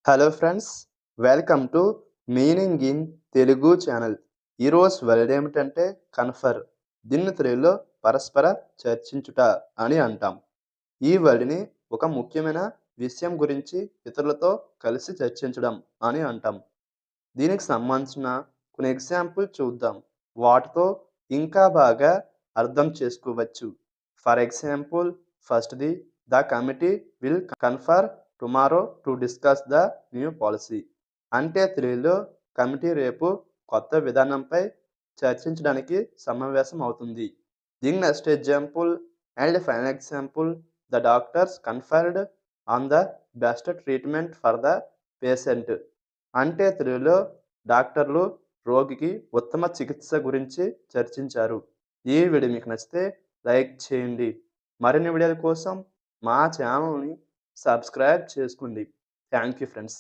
Hello friends, welcome to meaning in Telugu channel. ఈరోజు word ఏమిటంటే confer. దీన్ని తెలుగులో పరస్పర చర్చించుట అని అంటాం. ఈ వర్డ్ని ఒక ముఖ్యమైన విషయం గురించి ఇతరులతో కలిసి చర్చించడం అని అంటాం. దీనికి సంబంధించిన కొన్ని ఎగ్జాంపుల్ చూద్దాం. వాటితో ఇంకా బాగా అర్థం చేసుకోవచ్చు. ఫర్ ఎగ్జాంపుల్, ఫస్ట్‌ది, the committee will confer tomorrow to discuss the new policy. అంటే తెలుగులో కమిటీ రేపు కొత్త విధానంపై చర్చించడానికి సమావేశం అవుతుంది. దీని next example and final example, the doctors conferred on the best treatment for the patient. అంటే తెలుగులో డాక్టర్లు రోగికి ఉత్తమ చికిత్స గురించి చర్చించారు. ఈ వీడియో మీకు నచ్చితే లైక్ చేయండి. మరిన్ని వీడియోల కోసం మా ఛానల్ని సబ్స్క్రైబ్ చేసుకోండి. Thank you friends.